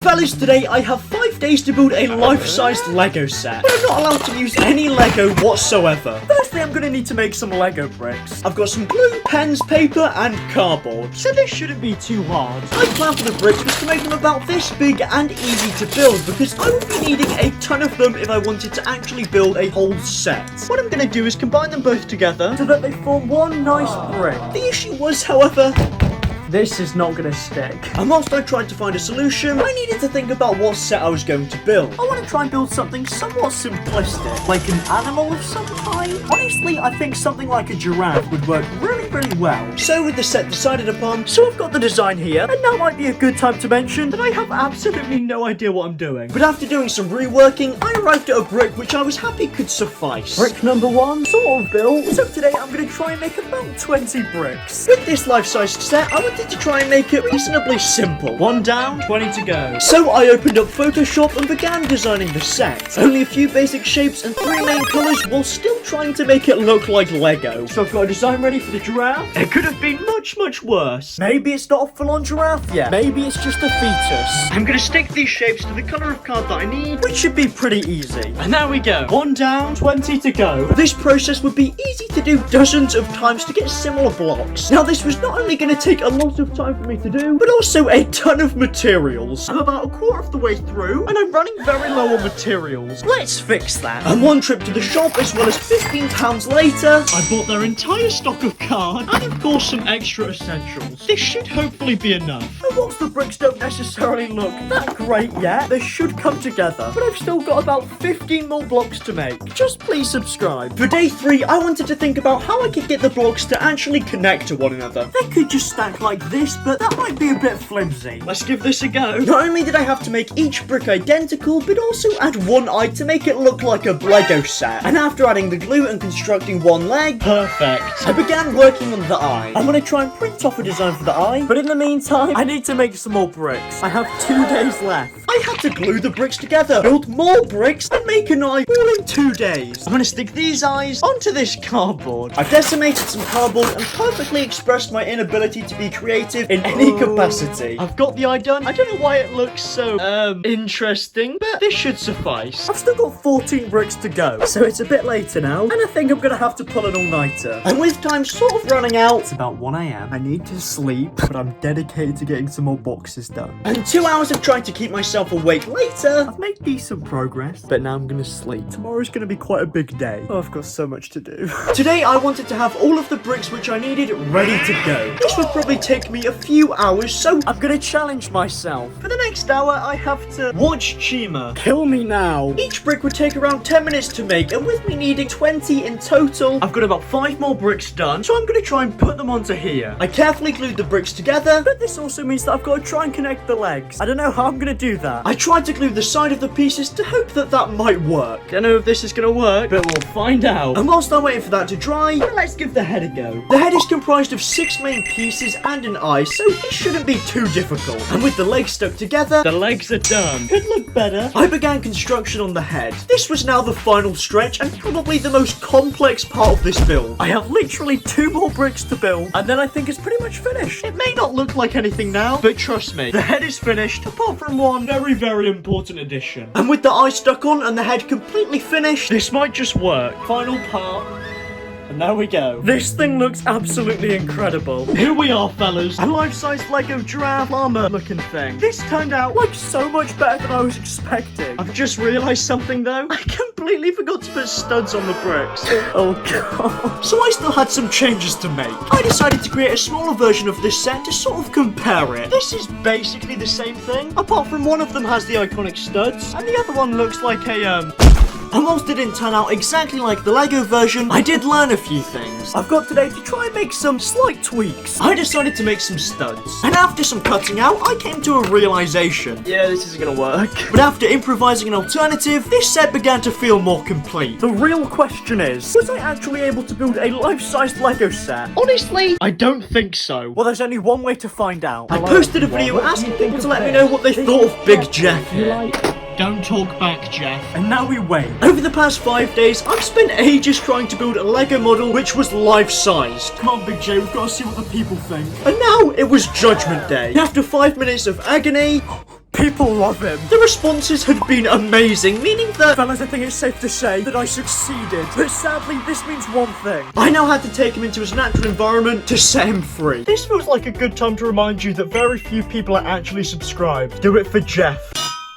fellas, today I have 5 days to build a life-sized Lego set, but I'm not allowed to use any Lego whatsoever. Firstly, I'm gonna need to make some Lego bricks. I've got some glue, pens, paper, and cardboard, so this shouldn't be too hard. My plan for the bricks was to make them about this big and easy to build, because I would be needing a ton of them if I wanted to actually build a whole set. What I'm gonna do is combine them both together so that they form one nice brick. The issue was, however, this is not gonna stick. And whilst I tried to find a solution, I needed to think about what set I was going to build. I want to try and build something somewhat simplistic, like an animal of some kind. Honestly, I think something like a giraffe would work really well. So with the set decided upon, so I've got the design here, and now might be a good time to mention that I have absolutely no idea what I'm doing. But after doing some reworking, I arrived at a brick which I was happy could suffice. Brick number 1, sort of built. So today I'm going to try and make about 20 bricks. With this life-sized set, I wanted to try and make it reasonably simple. 1 down, 20 to go. So I opened up Photoshop and began designing the set. Only a few basic shapes and 3 main colours while still trying to make it look like Lego. So I've got a design ready for the giraffe. It could have been much worse. Maybe it's not a full-on giraffe yet. Maybe it's just a fetus. I'm gonna stick these shapes to the colour of card that I need, which should be pretty easy. And there we go. 1 down, 20 to go. This process would be easy to do dozens of times to get similar blocks. Now this was not only going to take a lot of time for me to do, but also a ton of materials. I'm about a quarter of the way through, and I'm running very low on materials. Let's fix that. And 1 trip to the shop, as well as £15 later, I bought their entire stock of card, and of course some extra essentials. This should hopefully be enough. And whilst the bricks don't necessarily look that great yet, they should come together. But I've still got about 15 more blocks to make. Just please subscribe. For day 3, I wanted to think about how I could get the blocks to actually connect to one another. They could just stack like this, but that might be a bit flimsy. Let's give this a go. Not only did I have to make each brick identical, but also add 1 eye to make it look like a Lego set. And after adding the glue and constructing 1 leg, perfect. I began working on the eye. I'm gonna try and print off a design for the eye, but in the meantime, I need to make some more bricks. I have 2 days left. I had to glue the bricks together, build more bricks, and make an eye all in 2 days. I'm gonna stick these eyes onto this cardboard. I've decimated some cardboard and perfectly expressed my inability to be creative in any capacity. I've got the eye done. I don't know why it looks so, interesting, but this should suffice. I've still got 14 bricks to go, so it's a bit later now, and I think I'm gonna have to pull an all-nighter. And with time sort of running out, it's about 1 AM. I need to sleep, but I'm dedicated to getting some more boxes done. And 2 hours of trying to keep myself awake later, I've made decent progress, but now I'm gonna sleep. Tomorrow's gonna be quite a big day. Oh, I've got so much to do. Today, I wanted to have all of the bricks which I needed ready to go. This would probably take me a few hours, so I'm gonna challenge myself. For the next hour, I have to watch Chima kill me now. Each brick would take around 10 minutes to make, and with me needing 20 in total, I've got about 5 more bricks done, so I'm gonna try and put them onto here. I carefully glued the bricks together, but this also means that I've got to try and connect the legs. I don't know how I'm gonna do that. I tried to glue the side of the pieces to hope that that might work. Don't know if this is gonna work, but we'll find out. And whilst I'm waiting for that to dry, let's give the head a go. The head is comprised of 6 main pieces and an eye, so it shouldn't be too difficult. And with the legs stuck together, the legs are done. Could look better. I began construction on the head. This was now the final stretch and probably the most complex part of this build. I have literally 2 more bricks to build, and then I think it's pretty much finished. It may not look like anything now, but trust me, the head is finished, apart from one very important addition. And with the eye stuck on and the head completely finished, this might just work. Final part. And there we go. This thing looks absolutely incredible. Here we are, fellas. A life-size Lego giraffe llama looking thing. This turned out like so much better than I was expecting. I've just realised something though. I completely forgot to put studs on the bricks. Oh god. So I still had some changes to make. I decided to create a smaller version of this set to sort of compare it. This is basically the same thing, apart from one of them has the iconic studs, and the other one looks like a, And whilst it didn't turn out exactly like the Lego version, I did learn a few things. I've got today to try and make some slight tweaks. I decided to make some studs. And after some cutting out, I came to a realization. Yeah, this isn't gonna work. But after improvising an alternative, this set began to feel more complete. The real question is, was I actually able to build a life-sized Lego set? Honestly, I don't think so. Well, there's only one way to find out. I posted a video asking people to let me know what they thought of Big Jeff here. Don't talk back, Jeff. And now we wait. Over the past 5 days, I've spent ages trying to build a Lego model which was life-sized. Come on, Big J, we've got to see what the people think. And now it was Judgment Day. After 5 minutes of agony, People love him. The responses had been amazing, meaning that Fellas, I think it's safe to say that I succeeded. But sadly, this means one thing. I now had to take him into his natural environment to set him free. This feels like a good time to remind you that very few people are actually subscribed. Do it for Jeff.